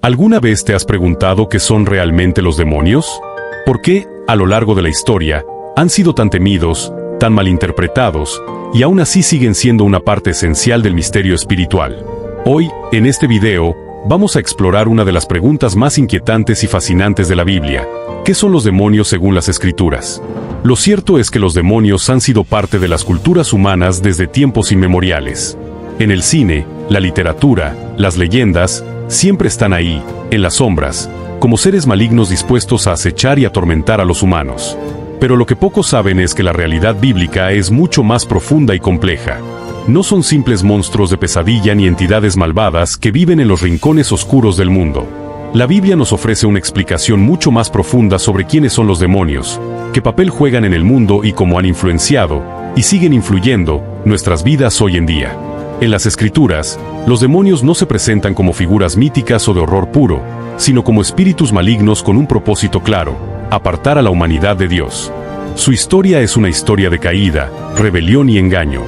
¿Alguna vez te has preguntado qué son realmente los demonios? ¿Por qué, a lo largo de la historia, han sido tan temidos, tan malinterpretados, y aún así siguen siendo una parte esencial del misterio espiritual? Hoy, en este video, vamos a explorar una de las preguntas más inquietantes y fascinantes de la Biblia. ¿Qué son los demonios según las Escrituras? Lo cierto es que los demonios han sido parte de las culturas humanas desde tiempos inmemoriales. En el cine, la literatura, las leyendas, siempre están ahí, en las sombras, como seres malignos dispuestos a acechar y atormentar a los humanos. Pero lo que pocos saben es que la realidad bíblica es mucho más profunda y compleja. No son simples monstruos de pesadilla ni entidades malvadas que viven en los rincones oscuros del mundo. La Biblia nos ofrece una explicación mucho más profunda sobre quiénes son los demonios, qué papel juegan en el mundo y cómo han influenciado, y siguen influyendo, nuestras vidas hoy en día. En las Escrituras, los demonios no se presentan como figuras míticas o de horror puro, sino como espíritus malignos con un propósito claro: apartar a la humanidad de Dios. Su historia es una historia de caída, rebelión y engaño.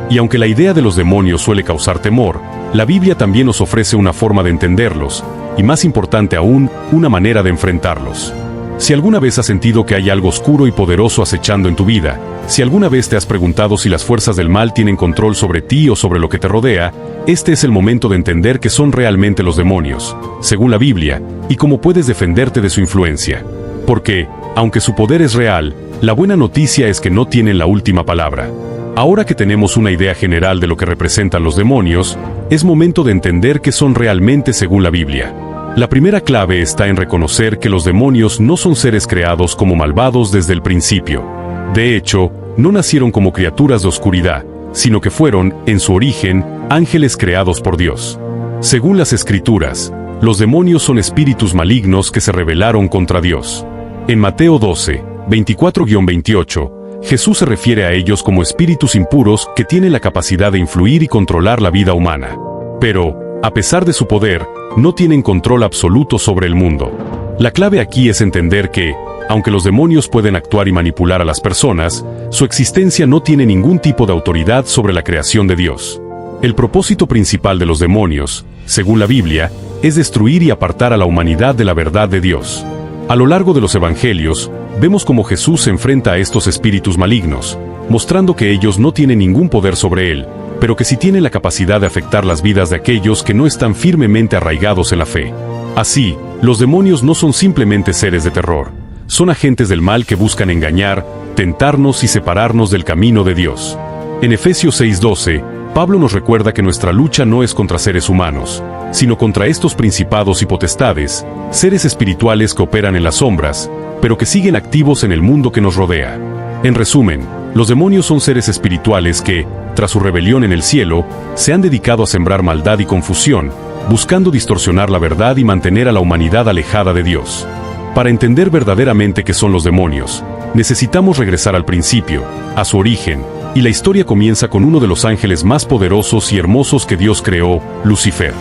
Y aunque la idea de los demonios suele causar temor, la Biblia también nos ofrece una forma de entenderlos, y más importante aún, una manera de enfrentarlos. Si alguna vez has sentido que hay algo oscuro y poderoso acechando en tu vida, si alguna vez te has preguntado si las fuerzas del mal tienen control sobre ti o sobre lo que te rodea, este es el momento de entender qué son realmente los demonios, según la Biblia, y cómo puedes defenderte de su influencia. Porque, aunque su poder es real, la buena noticia es que no tienen la última palabra. Ahora que tenemos una idea general de lo que representan los demonios, es momento de entender qué son realmente según la Biblia. La primera clave está en reconocer que los demonios no son seres creados como malvados desde el principio. De hecho, no nacieron como criaturas de oscuridad, sino que fueron, en su origen, ángeles creados por Dios. Según las Escrituras, los demonios son espíritus malignos que se rebelaron contra Dios. En Mateo 12, 24-28, Jesús se refiere a ellos como espíritus impuros que tienen la capacidad de influir y controlar la vida humana. Pero, a pesar de su poder, no tienen control absoluto sobre el mundo. La clave aquí es entender que, aunque los demonios pueden actuar y manipular a las personas, su existencia no tiene ningún tipo de autoridad sobre la creación de Dios. El propósito principal de los demonios, según la Biblia, es destruir y apartar a la humanidad de la verdad de Dios. A lo largo de los evangelios, vemos cómo Jesús se enfrenta a estos espíritus malignos, mostrando que ellos no tienen ningún poder sobre él, pero que sí tienen la capacidad de afectar las vidas de aquellos que no están firmemente arraigados en la fe. Así, los demonios no son simplemente seres de terror, son agentes del mal que buscan engañar, tentarnos y separarnos del camino de Dios. En Efesios 6:12, Pablo nos recuerda que nuestra lucha no es contra seres humanos, sino contra estos principados y potestades, seres espirituales que operan en las sombras, pero que siguen activos en el mundo que nos rodea. En resumen, los demonios son seres espirituales que, tras su rebelión en el cielo, se han dedicado a sembrar maldad y confusión, buscando distorsionar la verdad y mantener a la humanidad alejada de Dios. Para entender verdaderamente qué son los demonios, necesitamos regresar al principio, a su origen, y la historia comienza con uno de los ángeles más poderosos y hermosos que Dios creó, Lucifer.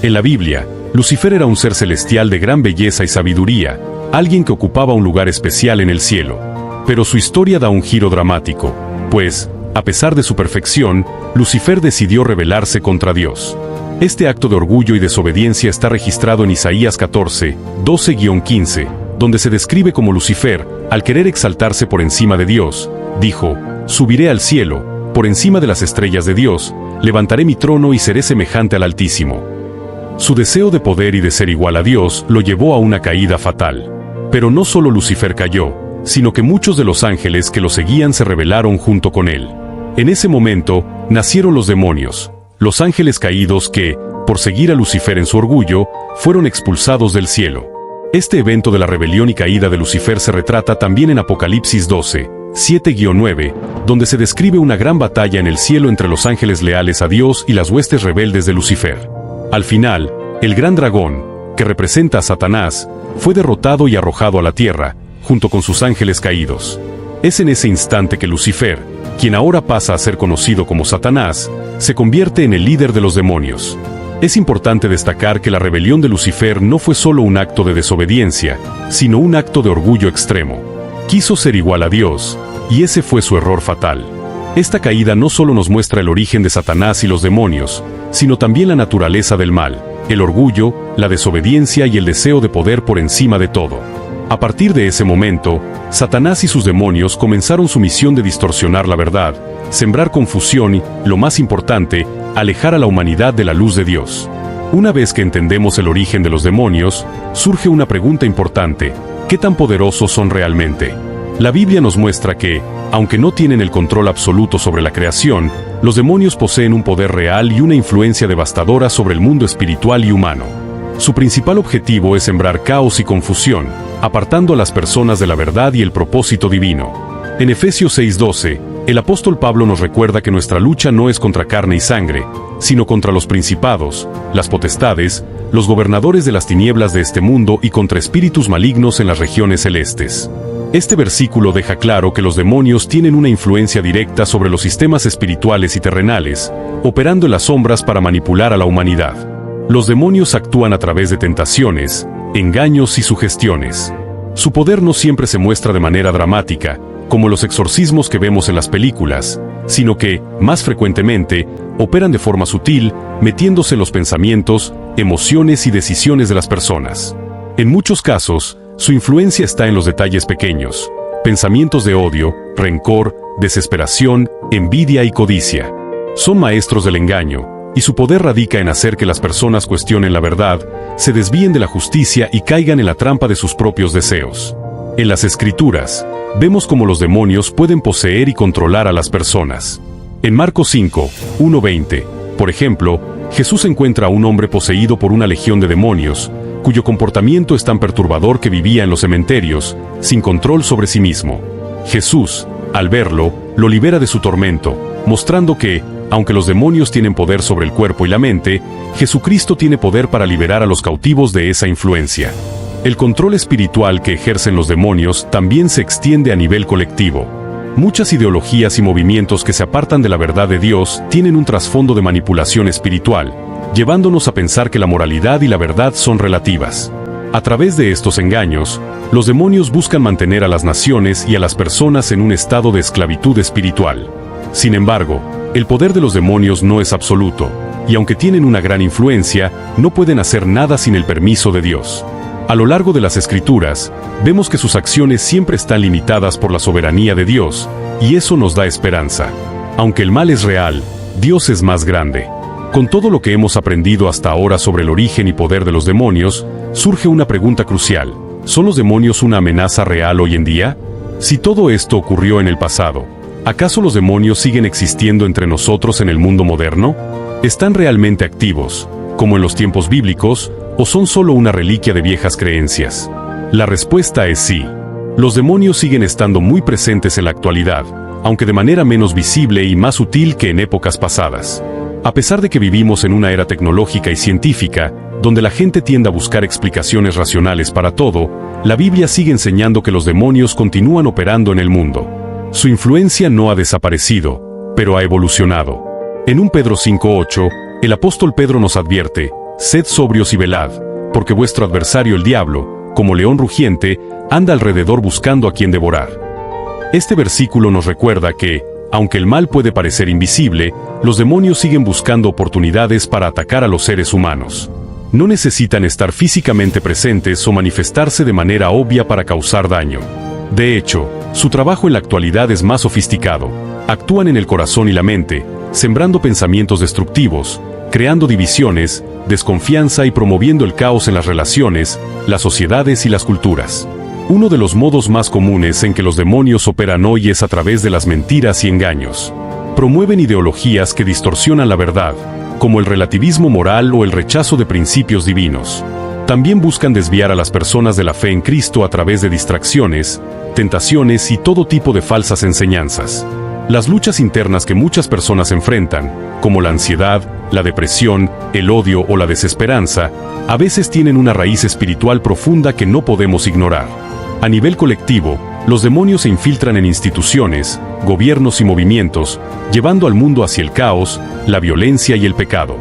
En la Biblia, Lucifer era un ser celestial de gran belleza y sabiduría, alguien que ocupaba un lugar especial en el cielo. Pero su historia da un giro dramático, pues, a pesar de su perfección, Lucifer decidió rebelarse contra Dios. Este acto de orgullo y desobediencia está registrado en Isaías 14, 12-15, donde se describe como Lucifer, al querer exaltarse por encima de Dios, dijo: «Subiré al cielo, por encima de las estrellas de Dios, levantaré mi trono y seré semejante al Altísimo». Su deseo de poder y de ser igual a Dios lo llevó a una caída fatal. Pero no solo Lucifer cayó, sino que muchos de los ángeles que lo seguían se rebelaron junto con él. En ese momento, nacieron los demonios, los ángeles caídos que, por seguir a Lucifer en su orgullo, fueron expulsados del cielo. Este evento de la rebelión y caída de Lucifer se retrata también en Apocalipsis 12, 7-9, donde se describe una gran batalla en el cielo entre los ángeles leales a Dios y las huestes rebeldes de Lucifer. Al final, el gran dragón, que representa a Satanás, fue derrotado y arrojado a la tierra, junto con sus ángeles caídos. Es en ese instante que Lucifer, quien ahora pasa a ser conocido como Satanás, se convierte en el líder de los demonios. Es importante destacar que la rebelión de Lucifer no fue solo un acto de desobediencia, sino un acto de orgullo extremo. Quiso ser igual a Dios, y ese fue su error fatal. Esta caída no solo nos muestra el origen de Satanás y los demonios, sino también la naturaleza del mal, el orgullo, la desobediencia y el deseo de poder por encima de todo. A partir de ese momento, Satanás y sus demonios comenzaron su misión de distorsionar la verdad, sembrar confusión y, lo más importante, alejar a la humanidad de la luz de Dios. Una vez que entendemos el origen de los demonios, surge una pregunta importante: ¿qué tan poderosos son realmente? La Biblia nos muestra que, aunque no tienen el control absoluto sobre la creación, los demonios poseen un poder real y una influencia devastadora sobre el mundo espiritual y humano. Su principal objetivo es sembrar caos y confusión, apartando a las personas de la verdad y el propósito divino. En Efesios 6:12, el apóstol Pablo nos recuerda que nuestra lucha no es contra carne y sangre, sino contra los principados, las potestades, los gobernadores de las tinieblas de este mundo y contra espíritus malignos en las regiones celestes. Este versículo deja claro que los demonios tienen una influencia directa sobre los sistemas espirituales y terrenales, operando en las sombras para manipular a la humanidad. Los demonios actúan a través de tentaciones, engaños y sugestiones. Su poder no siempre se muestra de manera dramática, como los exorcismos que vemos en las películas, sino que, más frecuentemente, operan de forma sutil, metiéndose en los pensamientos, emociones y decisiones de las personas. En muchos casos, su influencia está en los detalles pequeños: pensamientos de odio, rencor, desesperación, envidia y codicia. Son maestros del engaño, y su poder radica en hacer que las personas cuestionen la verdad, se desvíen de la justicia y caigan en la trampa de sus propios deseos. En las Escrituras, vemos cómo los demonios pueden poseer y controlar a las personas. En Marcos 5, 1-20, por ejemplo, Jesús encuentra a un hombre poseído por una legión de demonios, cuyo comportamiento es tan perturbador que vivía en los cementerios, sin control sobre sí mismo. Jesús, al verlo, lo libera de su tormento, mostrando que, aunque los demonios tienen poder sobre el cuerpo y la mente, Jesucristo tiene poder para liberar a los cautivos de esa influencia. El control espiritual que ejercen los demonios también se extiende a nivel colectivo. Muchas ideologías y movimientos que se apartan de la verdad de Dios tienen un trasfondo de manipulación espiritual, llevándonos a pensar que la moralidad y la verdad son relativas. A través de estos engaños, los demonios buscan mantener a las naciones y a las personas en un estado de esclavitud espiritual. Sin embargo, el poder de los demonios no es absoluto, y aunque tienen una gran influencia, no pueden hacer nada sin el permiso de Dios. A lo largo de las Escrituras, vemos que sus acciones siempre están limitadas por la soberanía de Dios, y eso nos da esperanza. Aunque el mal es real, Dios es más grande. Con todo lo que hemos aprendido hasta ahora sobre el origen y poder de los demonios, surge una pregunta crucial: ¿son los demonios una amenaza real hoy en día? Si todo esto ocurrió en el pasado, ¿acaso los demonios siguen existiendo entre nosotros en el mundo moderno? ¿Están realmente activos, como en los tiempos bíblicos, o son solo una reliquia de viejas creencias? La respuesta es sí. Los demonios siguen estando muy presentes en la actualidad, aunque de manera menos visible y más sutil que en épocas pasadas. A pesar de que vivimos en una era tecnológica y científica, donde la gente tiende a buscar explicaciones racionales para todo, la Biblia sigue enseñando que los demonios continúan operando en el mundo. Su influencia no ha desaparecido, pero ha evolucionado. En 1 Pedro 5:8, el apóstol Pedro nos advierte: «Sed sobrios y velad, porque vuestro adversario el diablo, como león rugiente, anda alrededor buscando a quien devorar». Este versículo nos recuerda que, aunque el mal puede parecer invisible, los demonios siguen buscando oportunidades para atacar a los seres humanos. No necesitan estar físicamente presentes o manifestarse de manera obvia para causar daño. De hecho, su trabajo en la actualidad es más sofisticado. Actúan en el corazón y la mente, sembrando pensamientos destructivos, creando divisiones, desconfianza y promoviendo el caos en las relaciones, las sociedades y las culturas. Uno de los modos más comunes en que los demonios operan hoy es a través de las mentiras y engaños. Promueven ideologías que distorsionan la verdad, como el relativismo moral o el rechazo de principios divinos. También buscan desviar a las personas de la fe en Cristo a través de distracciones, tentaciones y todo tipo de falsas enseñanzas. Las luchas internas que muchas personas enfrentan, como la ansiedad, la depresión, el odio o la desesperanza, a veces tienen una raíz espiritual profunda que no podemos ignorar. A nivel colectivo, los demonios se infiltran en instituciones, gobiernos y movimientos, llevando al mundo hacia el caos, la violencia y el pecado.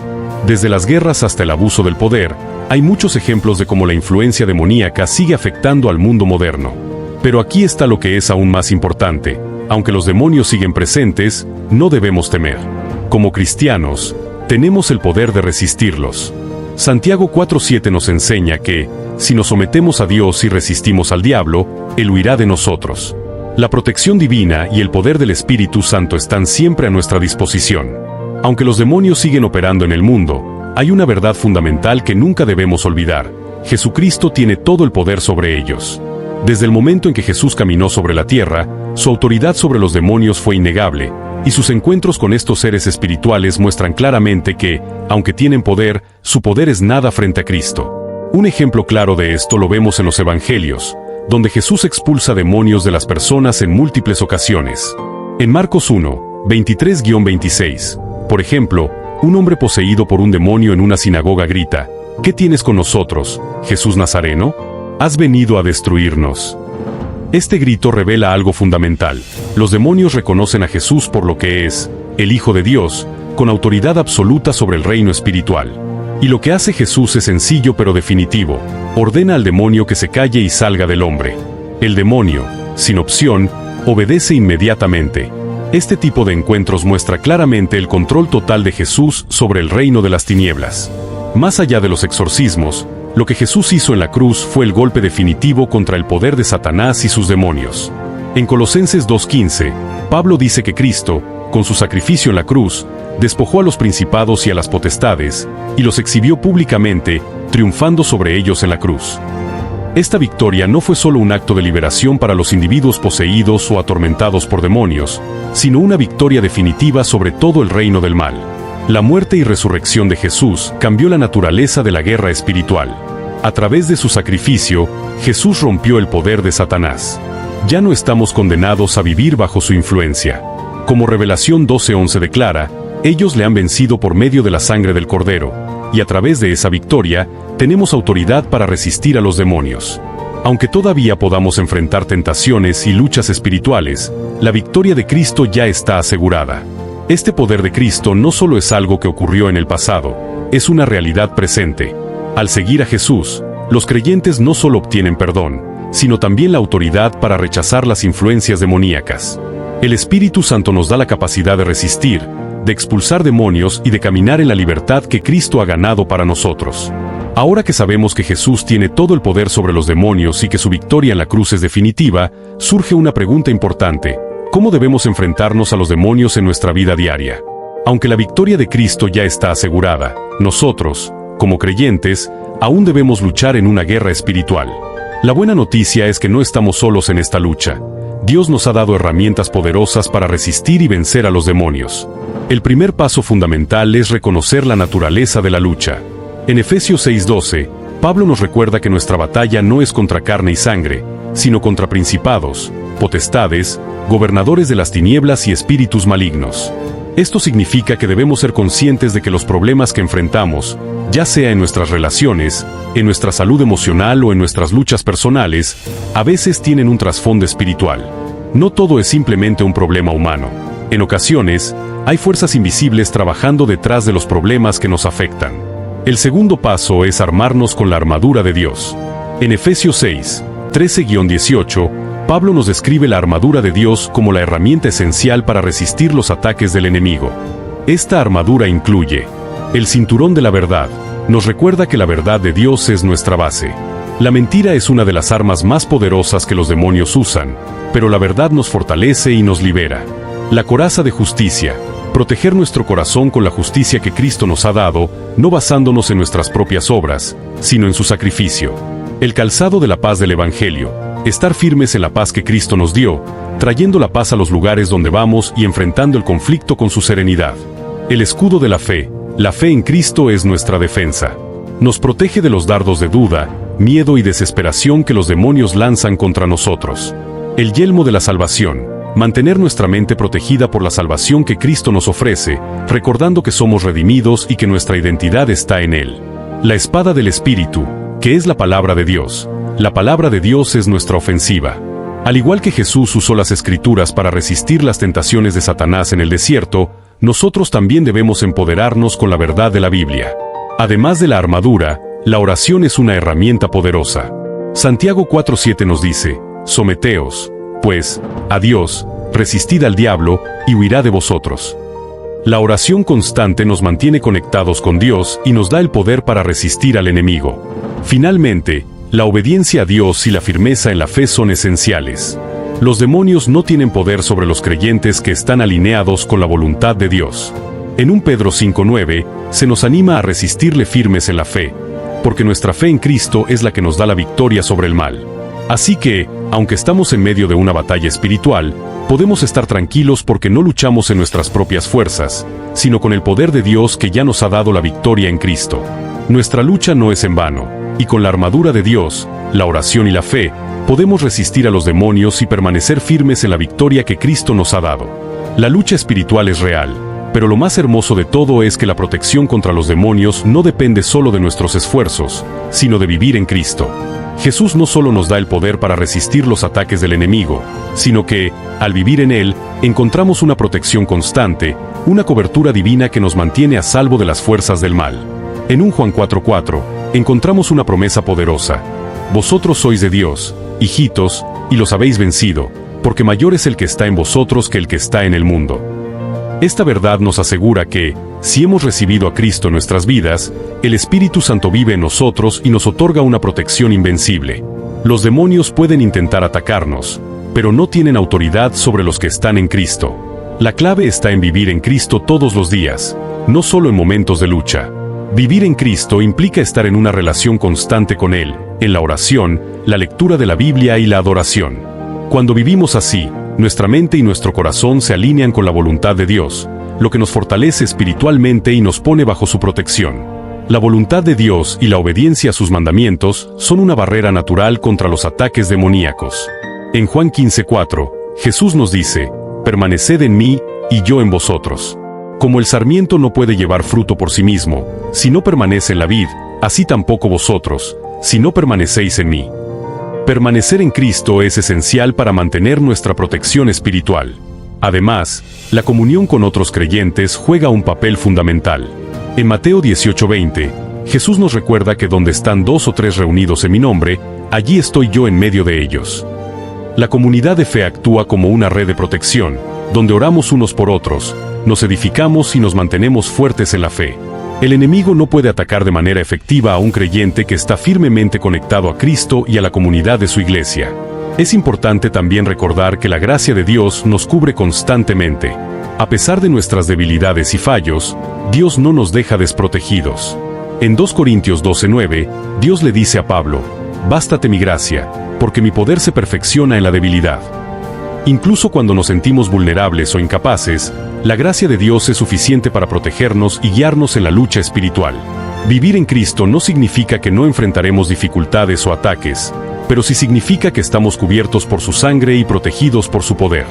Desde las guerras hasta el abuso del poder, hay muchos ejemplos de cómo la influencia demoníaca sigue afectando al mundo moderno. Pero aquí está lo que es aún más importante: aunque los demonios siguen presentes, no debemos temer. Como cristianos, tenemos el poder de resistirlos. Santiago 4:7 nos enseña que, si nos sometemos a Dios y resistimos al diablo, Él huirá de nosotros. La protección divina y el poder del Espíritu Santo están siempre a nuestra disposición. Aunque los demonios siguen operando en el mundo, hay una verdad fundamental que nunca debemos olvidar: Jesucristo tiene todo el poder sobre ellos. Desde el momento en que Jesús caminó sobre la tierra, su autoridad sobre los demonios fue innegable, y sus encuentros con estos seres espirituales muestran claramente que, aunque tienen poder, su poder es nada frente a Cristo. Un ejemplo claro de esto lo vemos en los Evangelios, donde Jesús expulsa demonios de las personas en múltiples ocasiones. En Marcos 1, 23-26, por ejemplo, un hombre poseído por un demonio en una sinagoga grita: ¿Qué tienes con nosotros, Jesús Nazareno? ¿Has venido a destruirnos? Este grito revela algo fundamental. Los demonios reconocen a Jesús por lo que es, el Hijo de Dios, con autoridad absoluta sobre el reino espiritual. Y lo que hace Jesús es sencillo pero definitivo: ordena al demonio que se calle y salga del hombre. El demonio, sin opción, obedece inmediatamente. Este tipo de encuentros muestra claramente el control total de Jesús sobre el reino de las tinieblas. Más allá de los exorcismos, lo que Jesús hizo en la cruz fue el golpe definitivo contra el poder de Satanás y sus demonios. En Colosenses 2:15, Pablo dice que Cristo, con su sacrificio en la cruz, despojó a los principados y a las potestades, y los exhibió públicamente, triunfando sobre ellos en la cruz. Esta victoria no fue solo un acto de liberación para los individuos poseídos o atormentados por demonios, sino una victoria definitiva sobre todo el reino del mal. La muerte y resurrección de Jesús cambió la naturaleza de la guerra espiritual. A través de su sacrificio, Jesús rompió el poder de Satanás. Ya no estamos condenados a vivir bajo su influencia. Como Revelación 12:11 declara, ellos le han vencido por medio de la sangre del Cordero, y a través de esa victoria, tenemos autoridad para resistir a los demonios. Aunque todavía podamos enfrentar tentaciones y luchas espirituales, la victoria de Cristo ya está asegurada. Este poder de Cristo no solo es algo que ocurrió en el pasado, es una realidad presente. Al seguir a Jesús, los creyentes no solo obtienen perdón, sino también la autoridad para rechazar las influencias demoníacas. El Espíritu Santo nos da la capacidad de resistir, de expulsar demonios y de caminar en la libertad que Cristo ha ganado para nosotros. Ahora que sabemos que Jesús tiene todo el poder sobre los demonios y que su victoria en la cruz es definitiva, surge una pregunta importante: ¿cómo debemos enfrentarnos a los demonios en nuestra vida diaria? Aunque la victoria de Cristo ya está asegurada, nosotros, como creyentes, aún debemos luchar en una guerra espiritual. La buena noticia es que no estamos solos en esta lucha. Dios nos ha dado herramientas poderosas para resistir y vencer a los demonios. El primer paso fundamental es reconocer la naturaleza de la lucha. En Efesios 6:12, Pablo nos recuerda que nuestra batalla no es contra carne y sangre, sino contra principados, potestades, gobernadores de las tinieblas y espíritus malignos. Esto significa que debemos ser conscientes de que los problemas que enfrentamos, ya sea en nuestras relaciones, en nuestra salud emocional o en nuestras luchas personales, a veces tienen un trasfondo espiritual. No todo es simplemente un problema humano. En ocasiones, hay fuerzas invisibles trabajando detrás de los problemas que nos afectan. El segundo paso es armarnos con la armadura de Dios. En Efesios 6, 13-18, Pablo nos describe la armadura de Dios como la herramienta esencial para resistir los ataques del enemigo. Esta armadura incluye el cinturón de la verdad. Nos recuerda que la verdad de Dios es nuestra base. La mentira es una de las armas más poderosas que los demonios usan, pero la verdad nos fortalece y nos libera. La coraza de justicia. Proteger nuestro corazón con la justicia que Cristo nos ha dado, no basándonos en nuestras propias obras, sino en su sacrificio. El calzado de la paz del Evangelio. Estar firmes en la paz que Cristo nos dio, trayendo la paz a los lugares donde vamos y enfrentando el conflicto con su serenidad. El escudo de la fe. La fe en Cristo es nuestra defensa. Nos protege de los dardos de duda, miedo y desesperación que los demonios lanzan contra nosotros. El yelmo de la salvación. Mantener nuestra mente protegida por la salvación que Cristo nos ofrece, recordando que somos redimidos y que nuestra identidad está en Él. La espada del Espíritu, que es la palabra de Dios. La palabra de Dios es nuestra ofensiva. Al igual que Jesús usó las Escrituras para resistir las tentaciones de Satanás en el desierto, nosotros también debemos empoderarnos con la verdad de la Biblia. Además de la armadura, la oración es una herramienta poderosa. Santiago 4:7 nos dice: someteos, pues, a Dios, resistid al diablo, y huirá de vosotros. La oración constante nos mantiene conectados con Dios y nos da el poder para resistir al enemigo. Finalmente, la obediencia a Dios y la firmeza en la fe son esenciales. Los demonios no tienen poder sobre los creyentes que están alineados con la voluntad de Dios. En 1 Pedro 5:9, se nos anima a resistirle firmes en la fe, porque nuestra fe en Cristo es la que nos da la victoria sobre el mal. Así que, aunque estamos en medio de una batalla espiritual, podemos estar tranquilos porque no luchamos en nuestras propias fuerzas, sino con el poder de Dios que ya nos ha dado la victoria en Cristo. Nuestra lucha no es en vano, y con la armadura de Dios, la oración y la fe, podemos resistir a los demonios y permanecer firmes en la victoria que Cristo nos ha dado. La lucha espiritual es real, pero lo más hermoso de todo es que la protección contra los demonios no depende solo de nuestros esfuerzos, sino de vivir en Cristo. Jesús no solo nos da el poder para resistir los ataques del enemigo, sino que, al vivir en Él, encontramos una protección constante, una cobertura divina que nos mantiene a salvo de las fuerzas del mal. En 1 Juan 4:4, encontramos una promesa poderosa. Vosotros sois de Dios, hijitos, y los habéis vencido, porque mayor es el que está en vosotros que el que está en el mundo. Esta verdad nos asegura que, si hemos recibido a Cristo en nuestras vidas, el Espíritu Santo vive en nosotros y nos otorga una protección invencible. Los demonios pueden intentar atacarnos, pero no tienen autoridad sobre los que están en Cristo. La clave está en vivir en Cristo todos los días, no solo en momentos de lucha. Vivir en Cristo implica estar en una relación constante con Él, en la oración, la lectura de la Biblia y la adoración. Cuando vivimos así, nuestra mente y nuestro corazón se alinean con la voluntad de Dios, lo que nos fortalece espiritualmente y nos pone bajo su protección. La voluntad de Dios y la obediencia a sus mandamientos son una barrera natural contra los ataques demoníacos. En Juan 15:4, Jesús nos dice: «Permaneced en mí, y yo en vosotros». Como el sarmiento no puede llevar fruto por sí mismo, si no permanece en la vid, así tampoco vosotros, si no permanecéis en mí. Permanecer en Cristo es esencial para mantener nuestra protección espiritual. Además, la comunión con otros creyentes juega un papel fundamental. En Mateo 18:20, Jesús nos recuerda que donde están 2 o 3 reunidos en mi nombre, allí estoy yo en medio de ellos. La comunidad de fe actúa como una red de protección, donde oramos unos por otros, nos edificamos y nos mantenemos fuertes en la fe. El enemigo no puede atacar de manera efectiva a un creyente que está firmemente conectado a Cristo y a la comunidad de su iglesia. Es importante también recordar que la gracia de Dios nos cubre constantemente. A pesar de nuestras debilidades y fallos, Dios no nos deja desprotegidos. En 2 Corintios 12:9, Dios le dice a Pablo: «Bástate mi gracia, porque mi poder se perfecciona en la debilidad». Incluso cuando nos sentimos vulnerables o incapaces, la gracia de Dios es suficiente para protegernos y guiarnos en la lucha espiritual. Vivir en Cristo no significa que no enfrentaremos dificultades o ataques, pero sí significa que estamos cubiertos por su sangre y protegidos por su poder.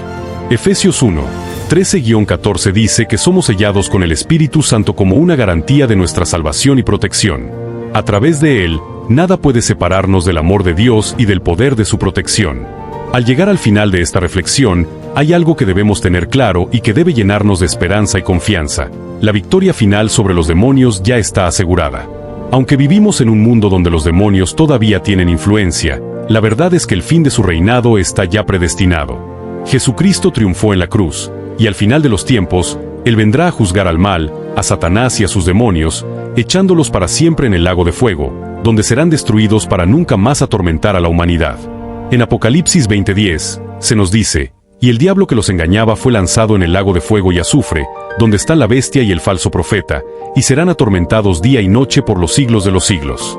Efesios 1:13-14 dice que somos sellados con el Espíritu Santo como una garantía de nuestra salvación y protección. A través de Él, nada puede separarnos del amor de Dios y del poder de su protección. Al llegar al final de esta reflexión, hay algo que debemos tener claro y que debe llenarnos de esperanza y confianza. La victoria final sobre los demonios ya está asegurada. Aunque vivimos en un mundo donde los demonios todavía tienen influencia, la verdad es que el fin de su reinado está ya predestinado. Jesucristo triunfó en la cruz, y al final de los tiempos, Él vendrá a juzgar al mal, a Satanás y a sus demonios, echándolos para siempre en el lago de fuego, donde serán destruidos para nunca más atormentar a la humanidad. En Apocalipsis 20:10, se nos dice: «Y el diablo que los engañaba fue lanzado en el lago de fuego y azufre, donde está la bestia y el falso profeta, y serán atormentados día y noche por los siglos de los siglos».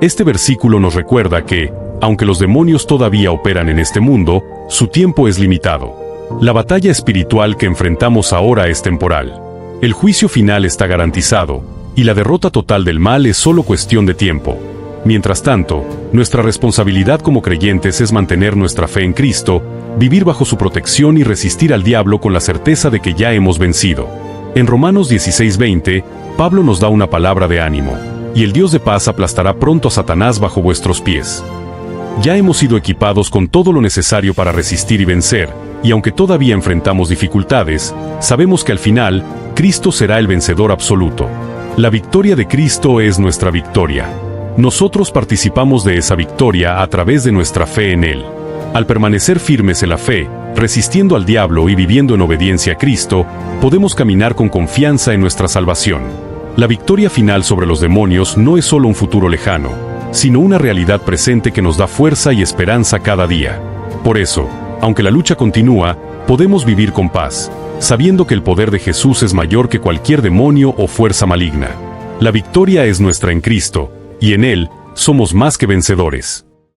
Este versículo nos recuerda que, aunque los demonios todavía operan en este mundo, su tiempo es limitado. La batalla espiritual que enfrentamos ahora es temporal. El juicio final está garantizado, y la derrota total del mal es solo cuestión de tiempo. Mientras tanto, nuestra responsabilidad como creyentes es mantener nuestra fe en Cristo, vivir bajo su protección y resistir al diablo con la certeza de que ya hemos vencido. En Romanos 16:20, Pablo nos da una palabra de ánimo: «Y el Dios de paz aplastará pronto a Satanás bajo vuestros pies». Ya hemos sido equipados con todo lo necesario para resistir y vencer, y aunque todavía enfrentamos dificultades, sabemos que al final, Cristo será el vencedor absoluto. La victoria de Cristo es nuestra victoria. Nosotros participamos de esa victoria a través de nuestra fe en Él. Al permanecer firmes en la fe, Resistiendo al diablo y viviendo en obediencia a Cristo, podemos caminar con confianza en nuestra salvación. La victoria final sobre los demonios no es solo un futuro lejano, sino una realidad presente que nos da fuerza y esperanza cada día. Por eso, aunque la lucha continúa, podemos vivir con paz, sabiendo que el poder de Jesús es mayor que cualquier demonio o fuerza maligna. La victoria es nuestra en Cristo, y en Él somos más que vencedores.